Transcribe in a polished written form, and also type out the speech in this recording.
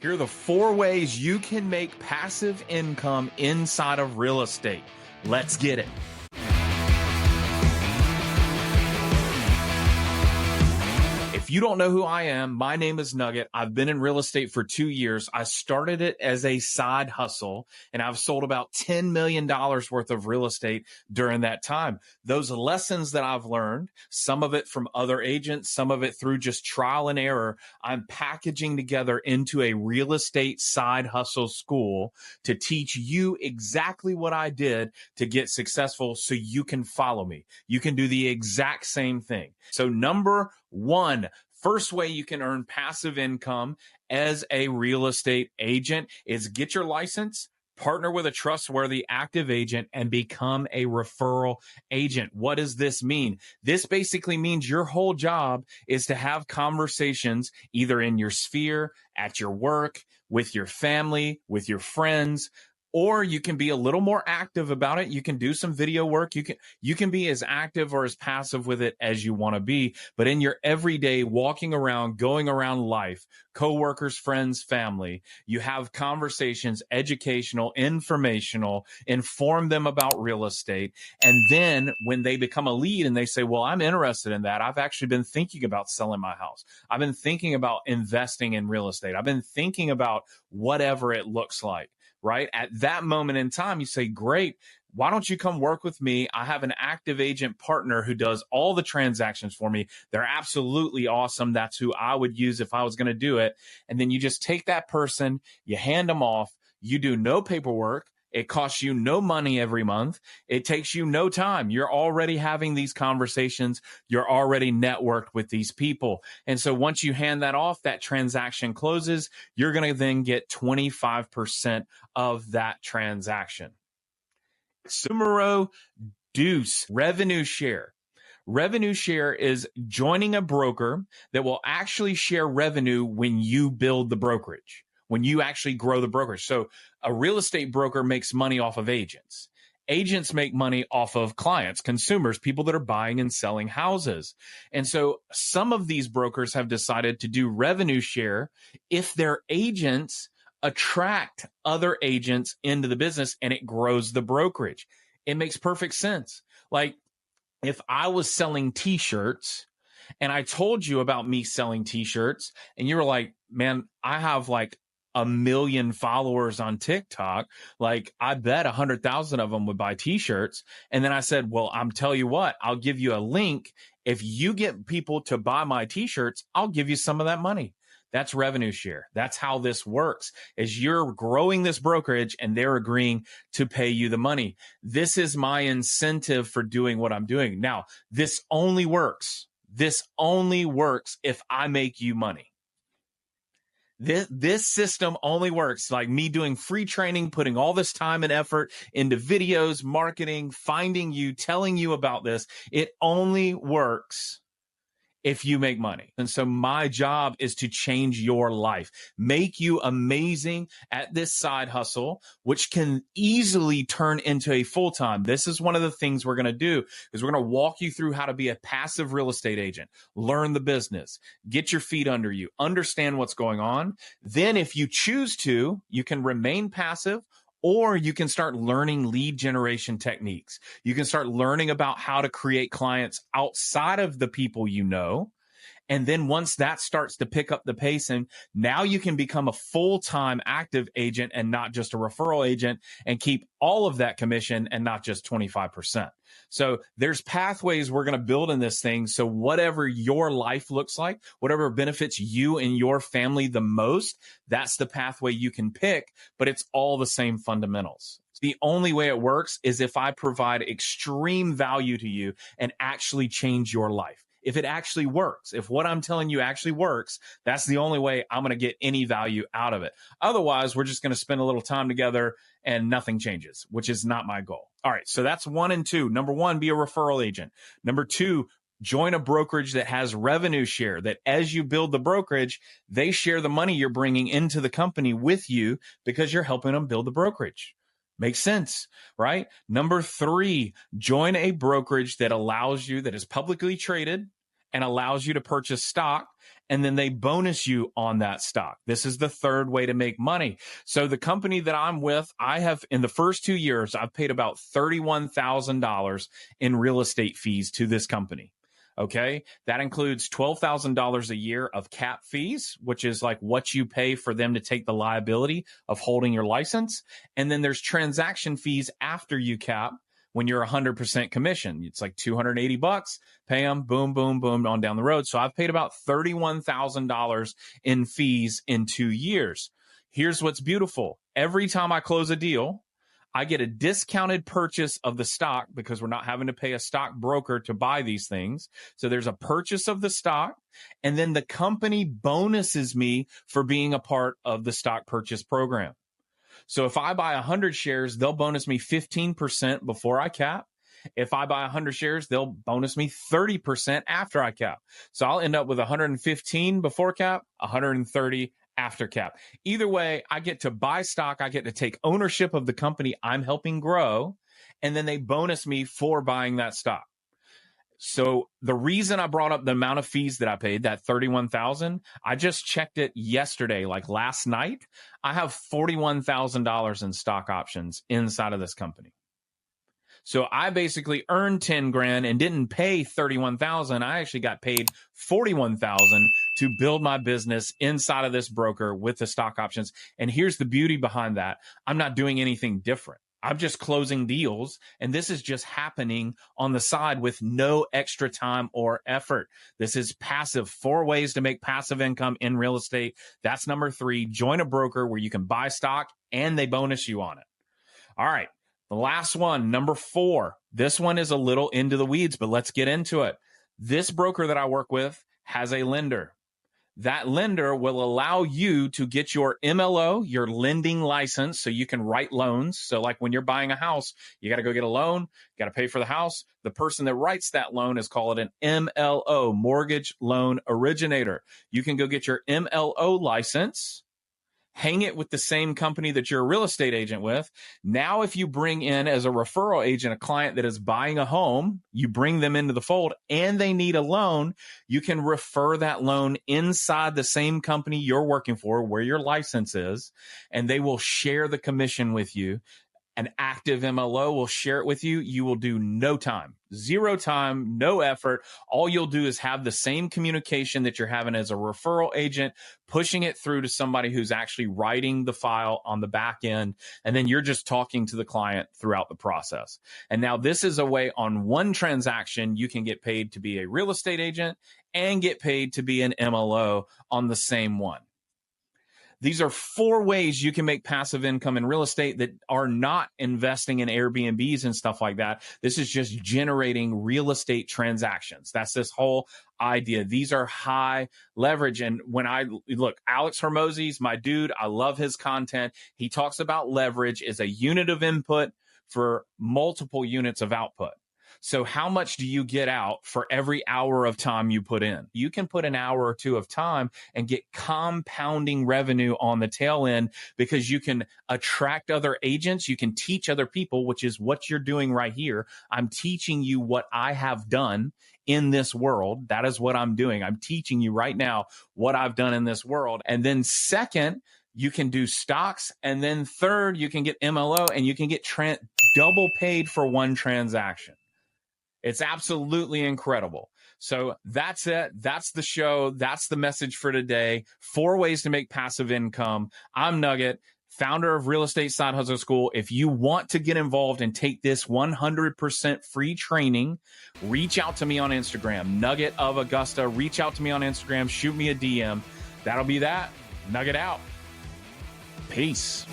Here are the 4 ways you can make passive income inside of real estate. Let's get it. If you don't know who I am, my name is Nugget. I've been in real estate for 2 years. I started it as a side hustle, and I've sold about $10 million worth of real estate during that time. Those lessons that I've learned, some of it from other agents, some of it through just trial and error, I'm packaging together into a real estate side hustle school to teach you exactly what I did to get successful so you can follow me. You can do the exact same thing. So number 1, first way you can earn passive income as a real estate agent is get your license, partner with a trustworthy active agent, and become a referral agent. What does this mean? This basically means your whole job is to have conversations either in your sphere, at your work, with your family, with your friends, or you can be a little more active about it. You can do some video work. You can be as active or as passive with it as you want to be. But in your everyday walking around, going around life, coworkers, friends, family, you have conversations, educational, informational, inform them about real estate. And then when they become a lead and they say, well, I'm interested in that. I've actually been thinking about selling my house. I've been thinking about investing in real estate. I've been thinking about whatever it looks like. Right? At that moment in time, you say, great, why don't you come work with me? I have an active agent partner who does all the transactions for me. They're absolutely awesome. That's who I would use if I was going to do it. And then you just take that person, you hand them off, you do no paperwork. It costs you no money every month. It takes you no time. You're already having these conversations. You're already networked with these people. And so once you hand that off, that transaction closes, you're going to then get 25% of that transaction. Numero deuce, revenue share. Revenue share is joining a broker that will actually share revenue when you build the brokerage, when you actually grow the brokerage. So a real estate broker makes money off of agents. Agents make money off of clients, consumers, people that are buying and selling houses. And so some of these brokers have decided to do revenue share if their agents attract other agents into the business and it grows the brokerage. It makes perfect sense. Like if I was selling t-shirts and I told you about me selling t-shirts and you were like, man, I have like 1 million followers on TikTok. Like I bet 100,000 of them would buy t-shirts. And then I said, well, I'm tell you what, I'll give you a link. If you get people to buy my t-shirts, I'll give you some of that money. That's revenue share. That's how this works is you're growing this brokerage and they're agreeing to pay you the money. This is my incentive for doing what I'm doing. Now, this only works. This only works if I make you money. This system only works like me doing free training, putting all this time and effort into videos, marketing, finding you, telling you about this. It only works if you make money. And so my job is to change your life, make you amazing at this side hustle, which can easily turn into a full-time. This is one of the things we're going to do is we're going to walk you through how to be a passive real estate agent, learn the business, get your feet under you, understand what's going on. Then if you choose to, you can remain passive, or you can start learning lead generation techniques. You can start learning about how to create clients outside of the people you know. And then once that starts to pick up the pace, and now you can become a full-time active agent and not just a referral agent and keep all of that commission and not just 25%. So there's pathways we're going to build in this thing. So whatever your life looks like, whatever benefits you and your family the most, that's the pathway you can pick, but it's all the same fundamentals. The only way it works is if I provide extreme value to you and actually change your life. If it actually works, if what I'm telling you actually works, that's the only way I'm going to get any value out of it. Otherwise, we're just going to spend a little time together and nothing changes, which is not my goal. All right. So that's 1 and 2. Number 1, be a referral agent. Number 2, join a brokerage that has revenue share, that as you build the brokerage, they share the money you're bringing into the company with you because you're helping them build the brokerage. Makes sense, right? Number 3, join a brokerage that allows you, that is publicly traded and allows you to purchase stock. And then they bonus you on that stock. This is the third way to make money. So the company that I'm with, I have in the first 2 years, I've paid about $31,000 in real estate fees to this company. Okay. That includes $12,000 a year of cap fees, which is like what you pay for them to take the liability of holding your license. And then there's transaction fees after you cap when you're 100% commission. It's like $280, pay them, boom, boom, boom, on down the road. So I've paid about $31,000 in fees in 2 years. Here's what's beautiful. Every time I close a deal, I get a discounted purchase of the stock because we're not having to pay a stock broker to buy these things. So there's a purchase of the stock, and then the company bonuses me for being a part of the stock purchase program. So if I buy 100 shares, they'll bonus me 15% before I cap. If I buy 100 shares, they'll bonus me 30% after I cap. So I'll end up with 115 before cap, 130 after cap. Either way, I get to buy stock. I get to take ownership of the company I'm helping grow, and then they bonus me for buying that stock. So the reason I brought up the amount of fees that I paid, that $31,000, I just checked it yesterday, like last night. I have $41,000 in stock options inside of this company. So I basically earned 10 grand and didn't pay 31,000. I actually got paid 41,000 to build my business inside of this broker with the stock options. And here's the beauty behind that. I'm not doing anything different. I'm just closing deals, and this is just happening on the side with no extra time or effort. This is passive. 4 ways to make passive income in real estate. That's number 3. Join a broker where you can buy stock and they bonus you on it. All right. The last one, number 4. This one is a little into the weeds, but let's get into it. This broker that I work with has a lender. That lender will allow you to get your MLO, your lending license, so you can write loans. So like when you're buying a house, you got to go get a loan, got to pay for the house. The person that writes that loan is called an MLO, mortgage loan originator. You can go get your MLO license, hang it with the same company that you're a real estate agent with. Now, if you bring in as a referral agent a client that is buying a home, you bring them into the fold and they need a loan, you can refer that loan inside the same company you're working for where your license is, and they will share the commission with you. An active MLO will share it with you. You will do no time, 0 time, no effort. All you'll do is have the same communication that you're having as a referral agent, pushing it through to somebody who's actually writing the file on the back end. And then you're just talking to the client throughout the process. And now this is a way on one transaction, you can get paid to be a real estate agent and get paid to be an MLO on the same one. These are 4 ways you can make passive income in real estate that are not investing in Airbnbs and stuff like that. This is just generating real estate transactions. That's this whole idea. These are high leverage. And when I look, Alex Hormozy's my dude. I love his content. He talks about leverage as a unit of input for multiple units of output. So how much do you get out for every hour of time you put in? You can put an hour or 2 of time and get compounding revenue on the tail end because you can attract other agents. You can teach other people, which is what you're doing right here. I'm teaching you what I have done in this world. That is what I'm doing. I'm teaching you right now what I've done in this world. And then second, you can do stocks. And then third, you can get MLO and you can get double paid for one transaction. It's absolutely incredible. So that's it. That's the show. That's the message for today. 4 ways to make passive income. I'm Nugget, founder of Real Estate Side Hustle School. If you want to get involved and take this 100% free training, reach out to me on Instagram, Nugget of Augusta. Reach out to me on Instagram. Shoot me a DM. That'll be that. Nugget out. Peace.